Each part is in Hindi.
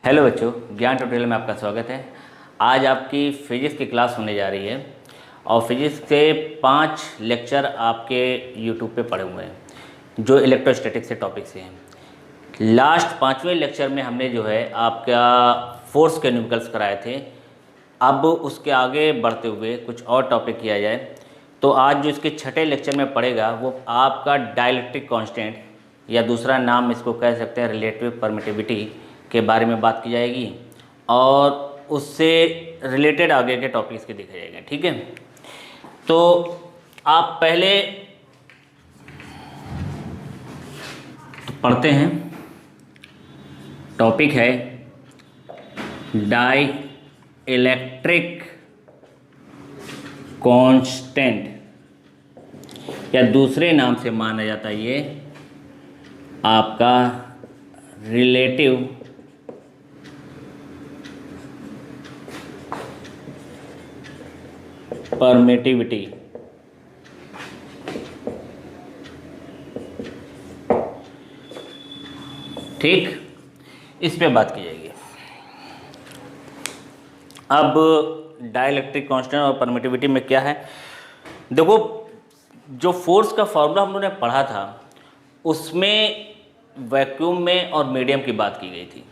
हेलो बच्चों, ज्ञान ट्यूटोरियल में आपका स्वागत है। आज आपकी फिजिक्स की क्लास होने जा रही है और फिजिक्स के 5 लेक्चर आपके यूट्यूब पे पड़े हुए हैं जो इलेक्ट्रोस्टैटिक्स से टॉपिक से हैं। लास्ट 5वें लेक्चर में हमने जो है आपका फोर्स के न्यूमेरिकल्स कराए थे। अब उसके आगे बढ़ते हुए कुछ और टॉपिक किया जाए तो आज जो इसके 6ठे लेक्चर में पड़ेगा वो आपका डाइलेक्ट्रिक कांस्टेंट या दूसरा नाम इसको कह सकते हैं रिलेटिव परमिटिविटी के बारे में बात की जाएगी और उससे रिलेटेड आगे के टॉपिक्स के देखे जाएंगे। ठीक है, तो आप पहले पढ़ते हैं। टॉपिक है डाई इलेक्ट्रिक कांस्टेंट या दूसरे नाम से माना जाता है ये आपका रिलेटिव परमिटिविटी। ठीक, इस पे बात की जाएगी। अब डाइलेक्ट्रिक कांस्टेंट और परमिटिविटी में क्या है, देखो जो फोर्स का फॉर्मूला हम लोगों ने पढ़ा था उसमें वैक्यूम में और मीडियम की बात की गई थी।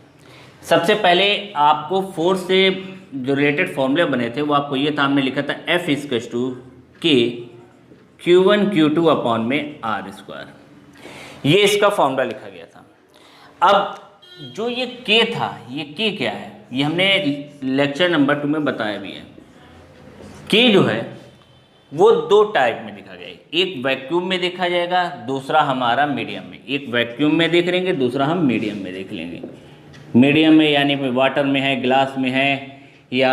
सबसे पहले आपको फोर्स से जो रिलेटेड फॉर्मूले बने थे वो आपको ये था, हमने लिखा था F equals to K Q1 Q2 upon में R²। ये इसका फॉर्मूला लिखा गया था। अब जो ये K था, ये K क्या है ये हमने लेक्चर नंबर 2 में बताया भी है। K जो है वो 2 टाइप में देखा गया है, एक वैक्यूम में देखा जाएगा, दूसरा हमारा मीडियम में। एक वैक्यूम में देख लेंगे, दूसरा हम मीडियम में देख लेंगे। मीडियम में यानी वाटर में है, ग्लास में है या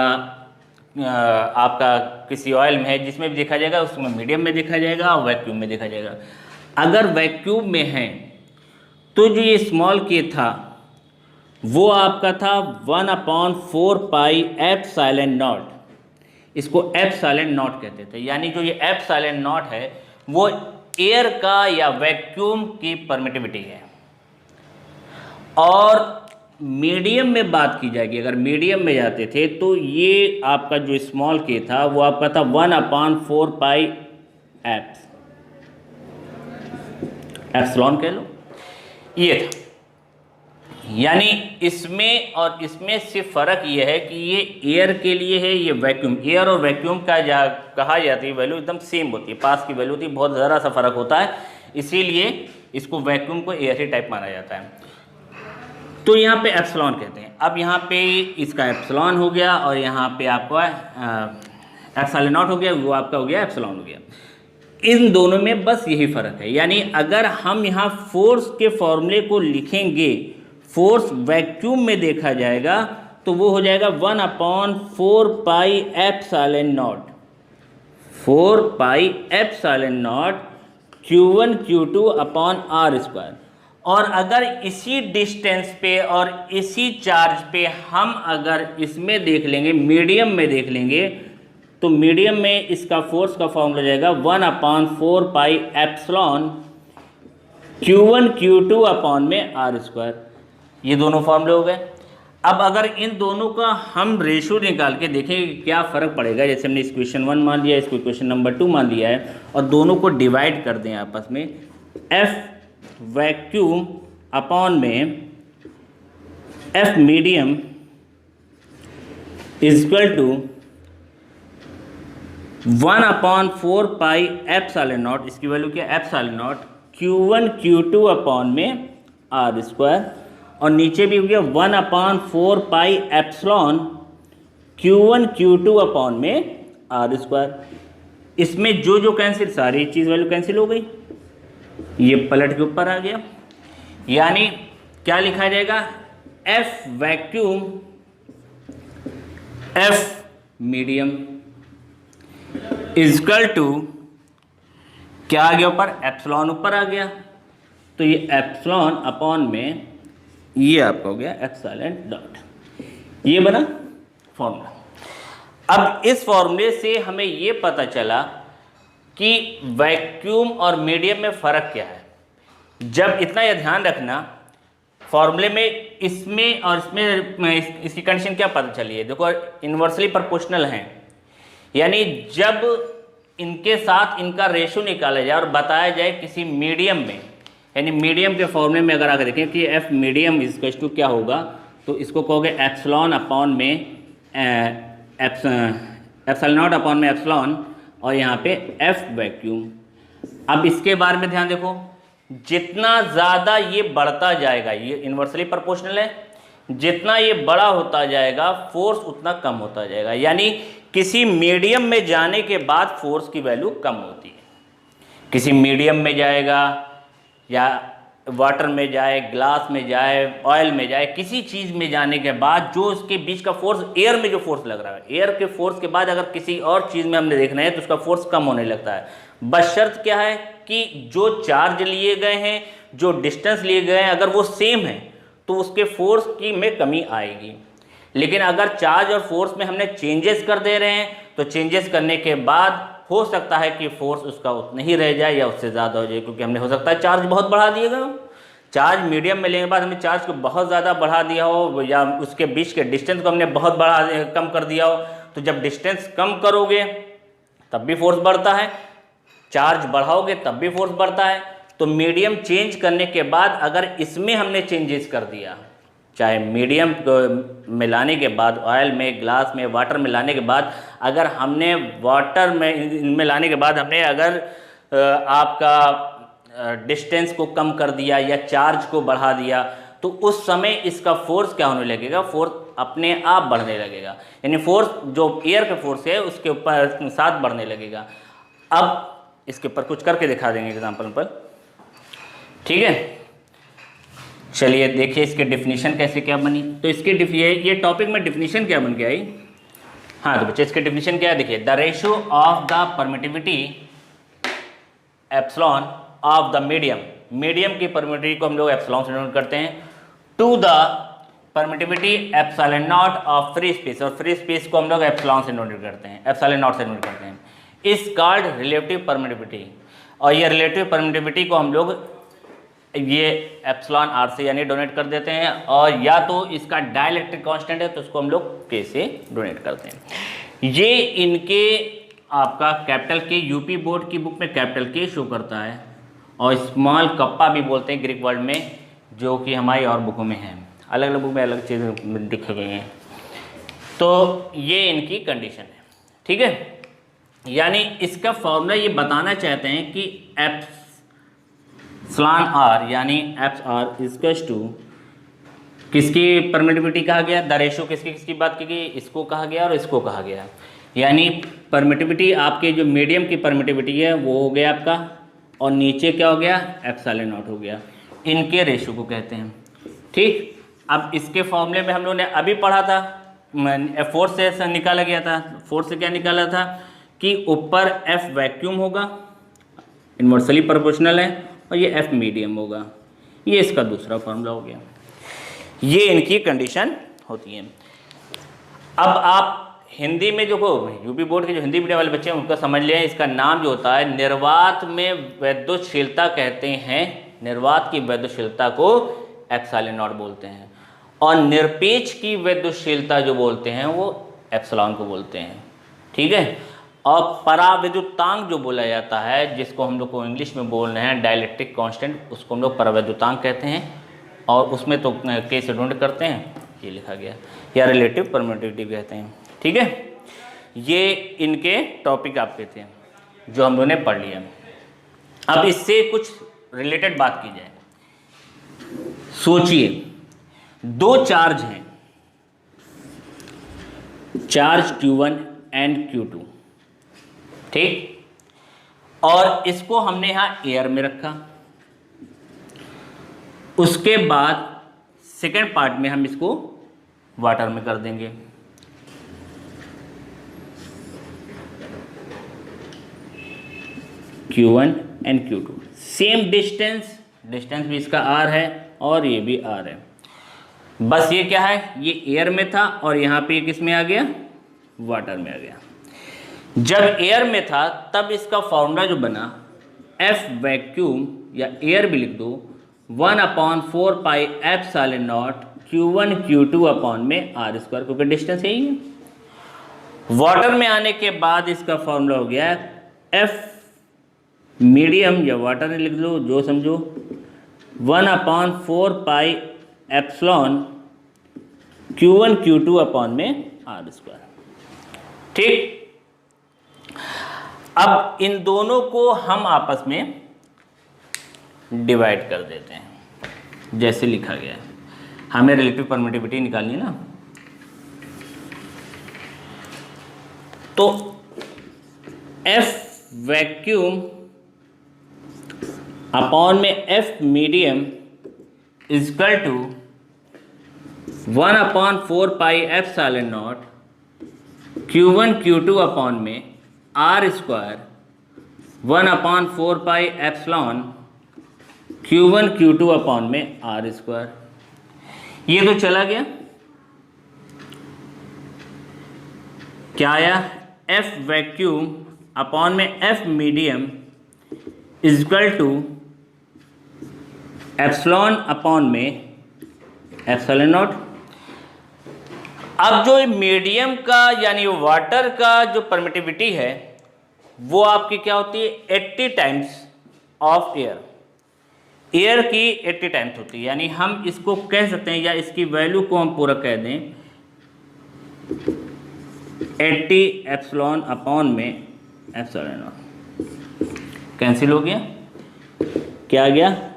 आपका किसी ऑयल में है, जिसमें भी देखा जाएगा उसमें मीडियम में देखा जाएगा और वैक्यूम में देखा जाएगा। अगर वैक्यूम में है तो जो ये स्मॉल के था वो आपका था 1/4 पाई एप्सिलॉन नॉट। इसको एप्सिलॉन नॉट कहते थे, यानी जो ये एप्सिलॉन नॉट है वो एयर का या वैक्यूम की परमिटिविटी है। और मीडियम में बात की जाएगी, अगर मीडियम में जाते थे तो ये आपका जो स्मॉल के था वो आपका था 1/4 पाई एप्सिलॉन कह लो, ये था। यानी इसमें और इसमें सिर्फ फ़र्क ये है कि ये एयर के लिए है, ये वैक्यूम। एयर और वैक्यूम का कहा जाती है वैल्यू एकदम सेम होती है, पास की वैल्यू होती है, बहुत ज़रा सा फ़र्क होता है, इसीलिए इसको वैक्यूम को एयर ही टाइप माना जाता है। तो यहाँ पे एप्सिलॉन कहते हैं। अब यहाँ पे इसका एप्सिलॉन हो गया और यहाँ पे आपका एप्सिलॉन नॉट हो गया, वो आपका हो गया एप्सिलॉन हो गया। इन दोनों में बस यही फ़र्क है। यानी अगर हम यहाँ फोर्स के फॉर्मूले को लिखेंगे, फोर्स वैक्यूम में देखा जाएगा तो वो हो जाएगा 1/4 pi epsilon not, 4 pi epsilon nought Q1 Q2 upon R²। और अगर इसी डिस्टेंस पे और इसी चार्ज पे हम अगर इसमें देख लेंगे, मीडियम में देख लेंगे, तो मीडियम में इसका फोर्स का फॉर्मूला जाएगा 1/4 pi epsilon Q1 Q2 upon में R²। ये दोनों फॉर्मूले हो गए। अब अगर इन दोनों का हम रेशो निकाल के देखेंगे क्या फ़र्क पड़ेगा, जैसे हमने इक्वेशन 1 मान लिया, इसको इक्वेशन नंबर 2 मान लिया है और दोनों को डिवाइड कर दें आपस में, F वैक्यूम अपॉन में F medium equal to 1/4 pi epsilon naught, इसकी वैल्यू क्या है epsilon nought Q1 Q2 upon में R²। और नीचे भी हो गया 1/4 pi epsilon Q1 Q2 upon में R²। इसमें जो जो कैंसिल, सारी चीज़ वैल्यू कैंसिल हो गई, ये पलट के ऊपर आ गया। यानी क्या लिखा जाएगा, F vacuum F medium equal to क्या आ गया ऊपर, एप्सिलॉन ऊपर आ गया, तो ये एप्सिलॉन अपॉन में ये आपका हो गया एप्सिलॉन डॉट। ये बना फॉर्मूला। अब इस फॉर्मूले से हमें ये पता चला कि वैक्यूम और मीडियम में फ़र्क क्या है। जब इतना यह ध्यान रखना, फॉर्मूले में इसमें और इसमें इसकी कंडीशन क्या पता चली है, देखो इन्वर्सली प्रोपोर्शनल हैं, यानी जब इनके साथ इनका रेशो निकाला जाए और बताया जाए किसी मीडियम में, यानी मीडियम के फॉर्मूले में अगर आकर देखें कि एफ मीडियम इज टू क्या होगा, तो इसको कहोगे एप्सिलॉन अपॉन में एप्सिलॉन नॉट अपॉन में एप्सिलॉन और यहाँ पे एफ वैक्यूम। अब इसके बारे में ध्यान देखो, जितना ज़्यादा ये बढ़ता जाएगा, ये इन्वर्सली प्रोपोर्शनल है, जितना ये बड़ा होता जाएगा फोर्स उतना कम होता जाएगा, यानी किसी मीडियम में जाने के बाद फोर्स की वैल्यू कम होती है। किसी मीडियम में जाएगा या वाटर में जाए, ग्लास में जाए, ऑयल में जाए, किसी चीज़ में जाने के बाद जो उसके बीच का फोर्स, एयर में जो फोर्स लग रहा है, एयर के फोर्स के बाद अगर किसी और चीज़ में हमने देखना है तो उसका फोर्स कम होने लगता है। बशर्त क्या है कि जो चार्ज लिए गए हैं, जो डिस्टेंस लिए गए हैं, अगर वो सेम है तो उसके फोर्स की में कमी आएगी। लेकिन अगर चार्ज और फोर्स में हमने चेंजेस कर दे रहे हैं तो चेंजेस करने के बाद हो सकता है कि फोर्स उसका उतना ही रह जाए या उससे ज़्यादा हो जाए, क्योंकि हमने हो सकता है चार्ज बहुत बढ़ा दिएगा, चार्ज मीडियम में लेने के बाद हमने चार्ज को बहुत ज़्यादा बढ़ा दिया हो या उसके बीच के डिस्टेंस को हमने बहुत कम कर दिया हो। तो जब डिस्टेंस कम करोगे तब भी फोर्स बढ़ता है, चार्ज बढ़ाओगे तब भी फोर्स बढ़ता है। तो मीडियम चेंज करने के बाद अगर इसमें हमने चेंजेस कर दिया, चाहे मीडियम में लाने के बाद, ऑयल में, ग्लास में, वाटर में लाने के बाद, अगर हमने वाटर में इनमें लाने के बाद हमने अगर आपका डिस्टेंस को कम कर दिया या चार्ज को बढ़ा दिया, तो उस समय इसका फोर्स क्या होने लगेगा, फोर्स अपने आप बढ़ने लगेगा, यानी फोर्स जो एयर का फोर्स है उसके ऊपर साथ बढ़ने लगेगा। अब इसके ऊपर कुछ करके दिखा देंगे एग्जाम्पल पर, ठीक है। चलिए देखिए इसके डिफिनीशन कैसे क्या बनी। तो इसके ये टॉपिक में डिफिनीशन क्या बन के आई। हाँ तो बच्चे इसके डिफिनीशन क्या है, देखिए the ratio of the permittivity epsilon of the medium, medium की परमिटिविटी को हम लोग एप्सिलॉन से डिनोट करते हैं, to the permittivity epsilon naught of free space, और फ्री स्पेस को हम लोग एप्सिलॉन से डिनोट करते हैं, एप्सिलॉन नॉट से डिनोट करते हैं, इज कॉल्ड रिलेटिव परमिटिविटी। और ये रिलेटिव परमिटिविटी को हम लोग ये एप्सिलॉन आर से यानी डोनेट कर देते हैं, और या तो इसका डाइलेक्ट्रिक कांस्टेंट है तो उसको हम लोग के से डोनेट करते हैं। ये इनके आपका कैपिटल के यूपी बोर्ड की बुक में कैपिटल के शो करता है, और स्मॉल कप्पा भी बोलते हैं ग्रीक वर्ड में, जो कि हमारी और बुकों में है, अलग अलग बुक में अलग चीज़ें लिखे गए हैं। तो ये इनकी कंडीशन है, ठीक है। यानी इसका फॉर्मूला ये बताना चाहते हैं कि एप्सिलॉन आर यानी एप्स आर इक्वल्स टू किसकी परमिटिविटी कहा गया, द रेशियो किसकी बात की गई, इसको कहा गया और इसको कहा गया। यानी परमिटिविटी आपके जो मीडियम की परमिटिविटी है वो हो गया आपका, और नीचे क्या हो गया, एप्सिलॉन नॉट हो गया, इनके रेशियो को कहते हैं, ठीक। अब इसके फॉर्मूले में हम लोगों ने अभी पढ़ा था, फोर्स से निकाला गया था, फोर्स से क्या निकाला था कि ऊपर एफ वैक्यूम होगा, इन्वर्सली प्रोपोर्शनल है, और ये एफ मीडियम होगा, ये इसका दूसरा फॉर्मूला हो गया। ये इनकी कंडीशन होती है। अब आप हिंदी में जो यूपी बोर्ड के जो हिंदी मीडियम वाले बच्चे हैं उनका समझ लें, इसका नाम जो होता है निर्वात में वैद्युतशीलता कहते हैं, निर्वात की वैद्युतशीलता को एप्सिलॉन नॉट बोलते हैं, और निरपेक्ष की वैद्युतशीलता जो बोलते हैं वो एप्सिलॉन को बोलते हैं, ठीक है। और परावैद्युतांक जो बोला जाता है, जिसको हम लोग को इंग्लिश में बोल रहे हैं डाइलेक्ट्रिक कांस्टेंट, उसको हम लोग परावैद्युतांक कहते हैं, और उसमें तो के से डोनेट करते हैं, ये लिखा गया, या रिलेटिव परमिटिविटी कहते हैं, ठीक है। ये इनके टॉपिक आपके थे जो हम लोगों ने पढ़ लिया। अब इससे कुछ रिलेटेड बात की जाए। सोचिए दो चार्ज हैं, चार्ज Q1 एंड Q2, ठीक, और इसको हमने यहां एयर में रखा, उसके बाद सेकेंड पार्ट में हम इसको वाटर में कर देंगे, Q1 and Q2, same distance, distance भी इसका R है और ये भी R है, बस ये क्या है, ये एयर में था और यहाँ पे किस में आ गया, वाटर में आ गया। जब एयर में था तब इसका फॉर्मूला जो बना, F वैक्यूम या एयर भी लिख दो, 1/4πε0 Q1 Q2 अपॉन में R स्क्वायर, क्योंकि डिस्टेंस यही है। वाटर में आने के बाद इसका फॉर्मूला हो गया F मीडियम या वाटर लिख लो जो समझो, 1/4πε Q1 Q2 अपॉन में R स्क्वायर। ठीक, अब इन दोनों को हम आपस में डिवाइड कर देते हैं, जैसे लिखा गया है। हमें रिलेटिव परमिटिविटी निकालनी है ना, तो F वैक्यूम अपॉन में F medium equal to 1/4πε0 Q1 Q2 upon में R square 1/4πε Q1 Q2 upon में R स्क्वायर। ये तो चला गया, क्या आया? F वैक्यूम अपॉन में F medium equal to epsilon upon में एप्सिलॉन नॉट। अब जो मीडियम का यानी वाटर का जो परमिटिविटी है वो आपकी क्या होती है? 80 टाइम्स ऑफ एयर। एयर की 80 टाइम्स होती है, यानी हम इसको कह सकते हैं, या इसकी वैल्यू को हम पूरा कह दें 80 एप्सिलॉन अपॉन में एप्सिलॉन नॉट। कैंसिल हो गया, क्या आ गया?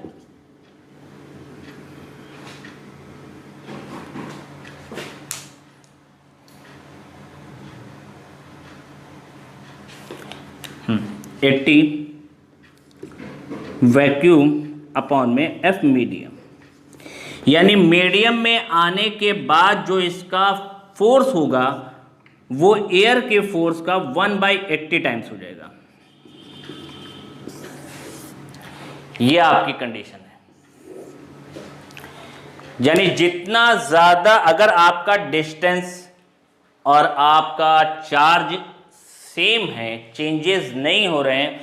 एट्टी वैक्यूम अपॉन में F मीडियम, यानी मीडियम में आने के बाद जो इसका फोर्स होगा वो एयर के फोर्स का 1/80 टाइम्स हो जाएगा। ये आपकी कंडीशन है, यानी जितना ज़्यादा अगर आपका डिस्टेंस और आपका चार्ज सेम है, चेंजेस नहीं हो रहे हैं,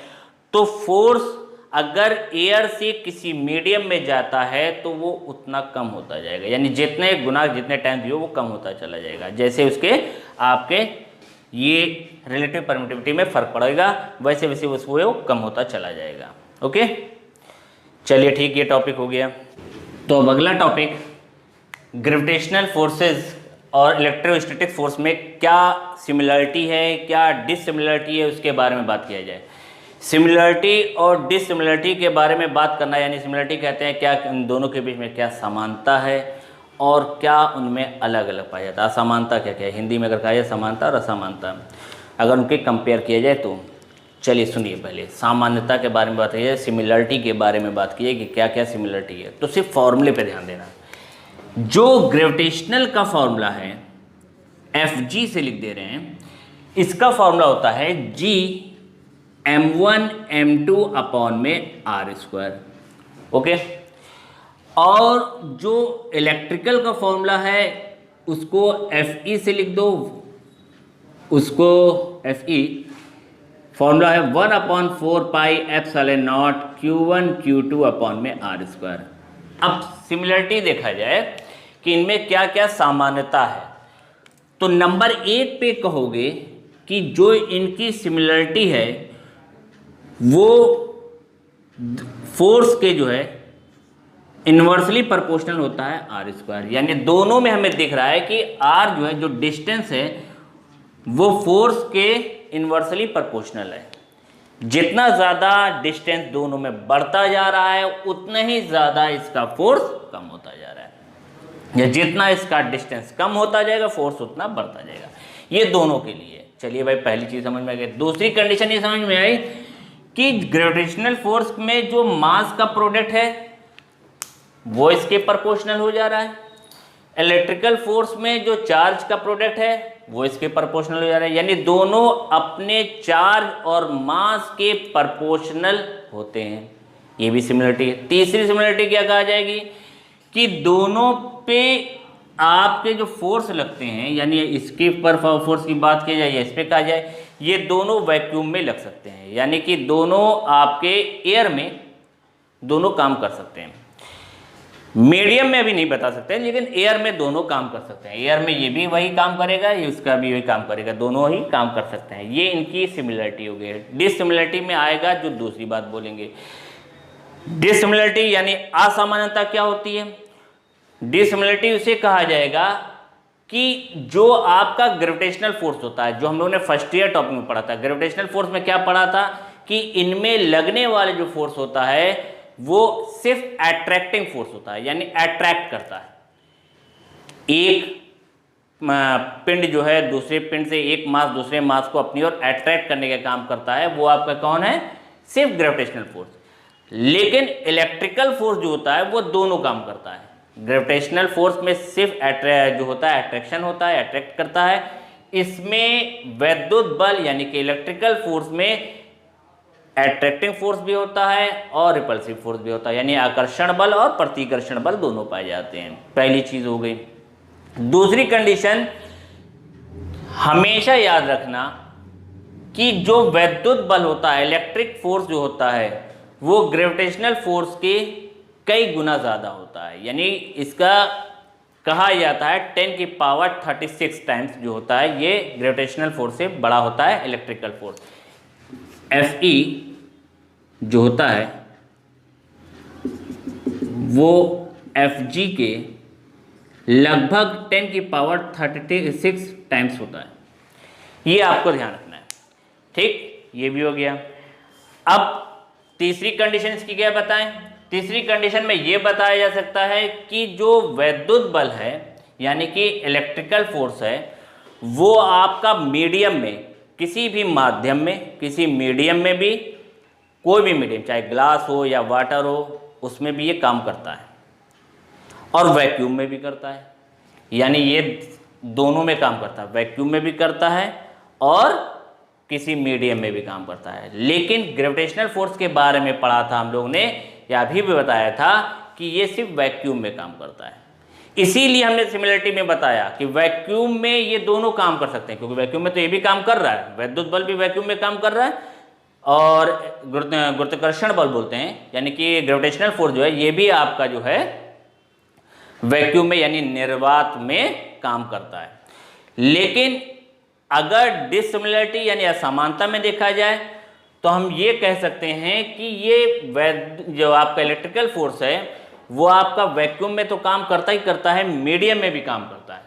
तो फोर्स अगर एयर से किसी मीडियम में जाता है तो वो उतना कम होता जाएगा, यानी जितने गुना जितने टाइम भी हो वो कम होता चला जाएगा। जैसे उसके आपके ये रिलेटिव परमिटिविटी में फ़र्क पड़ेगा, वैसे वैसे वो कम होता चला जाएगा। ओके, चलिए ठीक, ये टॉपिक हो गया। तो अब अगला टॉपिक, ग्रेविटेशनल फोर्सेस और इलेक्ट्रोस्टैटिक फोर्स में क्या सिमिलरिटी है, क्या डिससिमिलरिटी है, उसके बारे में बात किया जाए। सिमिलरिटी और डिससिमिलरिटी के बारे में बात करना, यानी सिमिलरिटी कहते हैं क्या इन दोनों के बीच में क्या समानता है और क्या उनमें अलग अलग पाया जाता है। असमानता क्या क्या है, हिंदी में अगर कहा जाए समानता और असमानता, अगर उनके कंपेयर किया जाए तो चलिए सुनिए। पहले सामान्यता के बारे में बात की जाए, सिमिलरिटी के बारे में बात की जाए कि क्या क्या सिमिलरिटी है। तो सिर्फ फॉर्मूले पे ध्यान देना। जो ग्रेविटेशनल का फॉर्मूला है Fg से लिख दे रहे हैं, इसका फॉर्मूला होता है G m1 m2 अपॉन में R स्क्वायर। ओके, और जो इलेक्ट्रिकल का फॉर्मूला है उसको Fe से लिख दो, उसको Fe फॉर्मूला है 1/4πε0 Q1 Q2 अपॉन में R स्क्वायर। अब सिमिलरिटी देखा जाए कि इनमें क्या क्या सामान्यता है, तो नंबर 1 पे कहोगे कि जो इनकी सिमिलरिटी है वो फोर्स के जो है इन्वर्सली प्रोपोर्शनल होता है R स्क्वायर, यानी दोनों में हमें दिख रहा है कि R जो है, जो डिस्टेंस है वो फोर्स के इन्वर्सली प्रोपोर्शनल है। जितना ज़्यादा डिस्टेंस दोनों में बढ़ता जा रहा है उतना ही ज़्यादा इसका फोर्स कम होता जा रहा है, या जितना इसका डिस्टेंस कम होता जाएगा फोर्स उतना बढ़ता जाएगा। ये दोनों के लिए। चलिए भाई, पहली चीज़ समझ में आ गई। दूसरी कंडीशन ये समझ में आई कि ग्रेविटेशनल फोर्स में जो मास का प्रोडक्ट है वो इसके प्रोपोर्शनल हो जा रहा है, इलेक्ट्रिकल फोर्स में जो चार्ज का प्रोडक्ट है वो इसके प्रोपोर्शनल हो जा रहा है, यानी दोनों अपने चार्ज और मास के प्रोपोर्शनल होते हैं। ये भी सिमिलरिटी है। तीसरी सिमिलरिटी क्या कहा जाएगी कि दोनों पे आपके जो फोर्स लगते हैं, यानी इसके पर फोर्स की बात की जाए या इस पर कहा जाए, ये दोनों वैक्यूम में लग सकते हैं, यानी कि दोनों आपके एयर में दोनों काम कर सकते हैं। मीडियम में अभी नहीं बता सकते, लेकिन एयर में दोनों काम कर सकते हैं। एयर में ये भी वही काम करेगा, ये उसका भी वही काम करेगा, दोनों ही काम कर सकते हैं। ये इनकी सिमिलरिटी हो गई। डिसिमिलरिटी में आएगा जो दूसरी बात बोलेंगे। डिसिमिलरिटी यानी असामान्यता क्या होती है? डिसिमिलरिटी उसे कहा जाएगा कि जो आपका ग्रेविटेशनल फोर्स होता है, जो हम लोगों ने फर्स्ट ईयर टॉपिक में पढ़ा था। ग्रेविटेशनल फोर्स में क्या पढ़ा था कि इनमें लगने वाले जो फोर्स होता है वो सिर्फ अट्रैक्टिंग फोर्स होता है, यानी अट्रैक्ट करता है। एक पिंड जो है दूसरे पिंड से, एक मास दूसरे मास को अपनी ओर अट्रैक्ट करने का काम करता है, वो आपका कौन है? सिर्फ ग्रेविटेशनल फोर्स। लेकिन इलेक्ट्रिकल फोर्स जो होता है वो दोनों काम करता है। ग्रेविटेशनल फोर्स में सिर्फ जो होता है अट्रैक्शन होता है, अट्रैक्ट करता है। इसमें वैद्युत बल यानी कि इलेक्ट्रिकल फोर्स में अट्रैक्टिंग फोर्स भी होता है और रिपल्सिव फोर्स भी होता है, यानी आकर्षण बल और प्रतिकर्षण बल दोनों पाए जाते हैं। पहली चीज हो गई। दूसरी कंडीशन हमेशा याद रखना कि जो वैद्युत बल होता है, इलेक्ट्रिक फोर्स जो होता है, वो ग्रेविटेशनल फोर्स के कई गुना ज़्यादा होता है। यानी इसका कहा जाता है 10 की पावर 36 टाइम्स जो होता है, ये ग्रेविटेशनल फोर्स से बड़ा होता है इलेक्ट्रिकल फोर्स। Fe जो होता है वो Fg के लगभग 10 की पावर 36 टाइम्स होता है। ये आपको ध्यान रखना है, ठीक। ये भी हो गया। अब तीसरी कंडीशन इसकी क्या बताएं? तीसरी कंडीशन में ये बताया जा सकता है कि जो वैद्युत बल है यानी कि इलेक्ट्रिकल फोर्स है, वो आपका मीडियम में, किसी भी माध्यम में, किसी मीडियम में भी, कोई भी मीडियम चाहे ग्लास हो या वाटर हो, उसमें भी ये काम करता है और वैक्यूम में भी करता है। यानी ये दोनों में काम करता है, वैक्यूम में भी करता है और किसी मीडियम में भी काम करता है। लेकिन ग्रेविटेशनल फोर्स के बारे में पढ़ा था हम लोग ने, या अभी भी बताया था कि ये सिर्फ वैक्यूम में काम करता है। इसीलिए हमने सिमिलरिटी में बताया कि वैक्यूम में ये दोनों काम कर सकते हैं, क्योंकि वैक्यूम में तो ये भी काम कर रहा है, वैद्युत बल भी वैक्यूम में काम कर रहा है, और गुरुत्वाकर्षण बल बोलते हैं, यानी कि ग्रेविटेशनल फोर्स जो है ये भी आपका जो है वैक्यूम में यानी निर्वात में काम करता है। लेकिन अगर डिसिमिलरिटी यानी असमानता में देखा जाए तो हम ये कह सकते हैं कि ये जो आपका इलेक्ट्रिकल फोर्स है वो आपका वैक्यूम में तो काम करता ही करता है, मीडियम में भी काम करता है,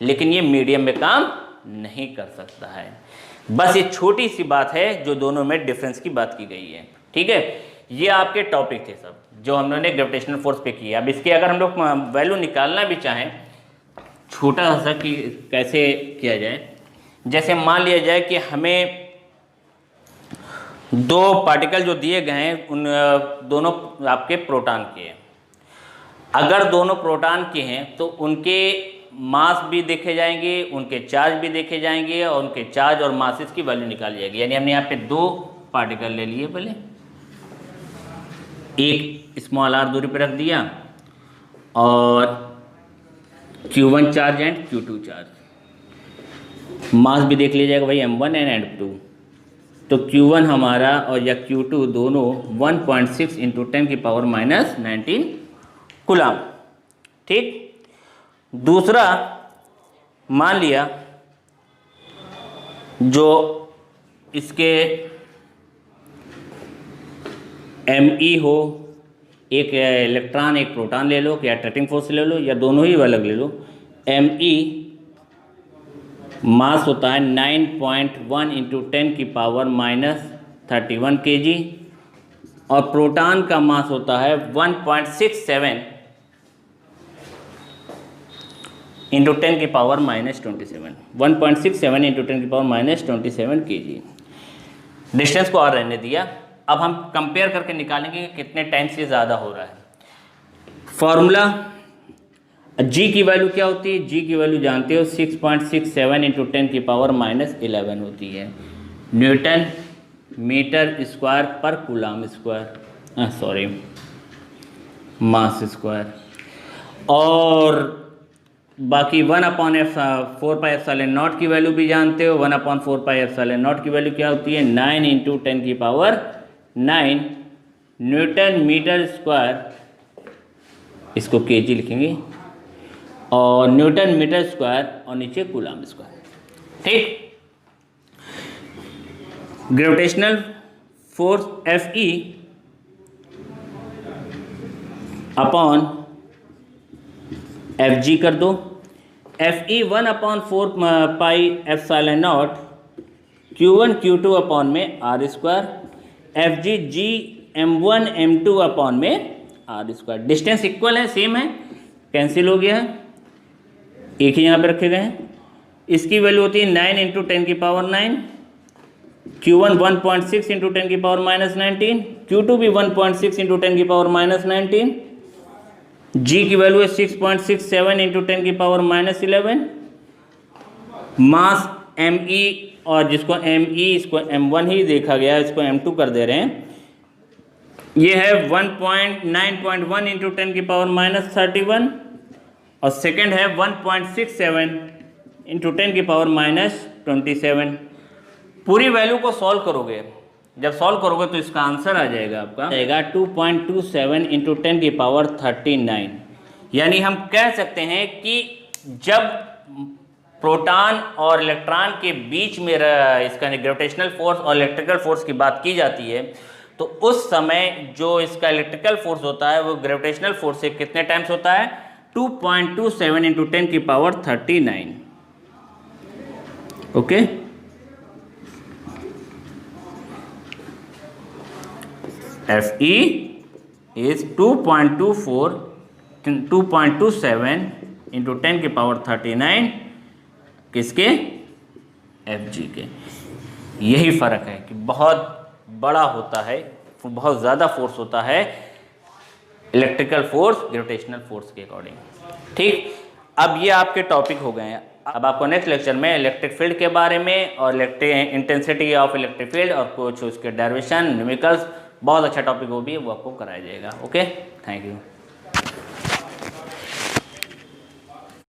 लेकिन ये मीडियम में काम नहीं कर सकता है। बस ये छोटी सी बात है जो दोनों में डिफरेंस की बात की गई है, ठीक है। ये आपके टॉपिक थे सब जो हम लोगों ने ग्रेविटेशनल फोर्स पे किया। अब इसके अगर हम लोग वैल्यू निकालना भी चाहें, छोटा सा कि कैसे किया जाए, जैसे मान लिया जाए कि हमें दो पार्टिकल जो दिए गए हैं उन दोनों आपके प्रोटॉन के हैं। अगर दोनों प्रोटॉन के हैं तो उनके मास भी देखे जाएंगे, उनके चार्ज भी देखे जाएंगे, और उनके चार्ज और मासेस की वैल्यू निकाली जाएगी। यानी हमने यहाँ पे दो पार्टिकल ले लिए, पहले एक स्मॉल r दूरी पर रख दिया और Q1 charge and Q2 charge. मास भी देख लिया जाएगा भाई m1 एंड m2। तो Q1 हमारा और या Q2 दोनों 1.6 इंटू 10 की पावर माइनस 19 कूलम, ठीक। दूसरा मान लिया जो इसके Me हो, एक इलेक्ट्रॉन एक प्रोटॉन ले लो, या अट्रैक्टिंग फोर्स ले लो, या दोनों ही अलग ले लो। Me मास होता है 9.1 इंटू 10 की पावर माइनस 31 kg, और प्रोटॉन का मास होता है 1.67 इंटू 10 की पावर माइनस 27। 1.67 इंटू 10 की पावर माइनस 27 kg। डिस्टेंस को और रहने दिया। अब हम कंपेयर करके निकालेंगे कि कितने टाइम्स ये ज़्यादा हो रहा है। फॉर्मूला G की वैल्यू क्या होती है? G की वैल्यू जानते हो 6.67 इंटू 10 की पावर माइनस 11 होती है, न्यूटन मीटर स्क्वायर पर coulomb square, sorry mass square. और बाकी 1/4πε0 की वैल्यू भी जानते हो। 1/4πε0 की वैल्यू क्या होती है? 9 इंटू 10 की पावर 9 न्यूटन मीटर स्क्वायर इसको केजी लिखेंगे, और न्यूटन मीटर स्क्वायर और नीचे कूलम स्क्वायर। ठीक। Gravitational force Fe upon Fg कर दो। Fe 1/4 pi epsilon nought Q1 Q2 upon में r square, Fg G m1 m2 upon में आर स्क्वायर। डिस्टेंस इक्वल है, सेम है, कैंसिल हो गया है, एक ही यहाँ पे रखे गए हैं। इसकी वैल्यू होती है 9 × 10⁹, Q1 1.6 × 10⁻⁻19, Q2 भी 1.6 × 10⁻⁻19, G की वैल्यू है 6.67 × 10⁻11, मास Me, और जिसको Me इसको m1 ही देखा गया, इसको m2 कर दे रहे हैं, ये है 9.1 × 10⁻31, और सेकंड है 1.67 × 10⁻27। पूरी वैल्यू को सॉल्व करोगे, जब सॉल्व करोगे तो इसका आंसर आ जाएगा आपका, आएगा 2.27 × 10⁻39। यानी हम कह सकते हैं कि जब प्रोटॉन और इलेक्ट्रॉन के बीच में इसका ग्रेविटेशनल फोर्स और इलेक्ट्रिकल फोर्स की बात की जाती है, तो उस समय जो इसका इलेक्ट्रिकल फोर्स होता है वो ग्रेविटेशनल फोर्स से कितने टाइम्स होता है, 2.27 × 10⁻39। ओके। Fe is 2.27 × 10⁻39 किसके, Fg के। यही फ़र्क है कि बहुत बड़ा होता है, बहुत ज़्यादा फोर्स होता है इलेक्ट्रिकल फोर्स ग्रेविटेशनल फोर्स के अकॉर्डिंग। ठीक। अब ये आपके टॉपिक हो गए हैं। अब आपको नेक्स्ट लेक्चर में इलेक्ट्रिक फील्ड के बारे में और electric intensity of electric field और कुछ उसके डेरिवेशन, न्यूमेरिकल्स, बहुत अच्छा टॉपिक वो भी है, वो आपको कराया जाएगा। Okay, thank you.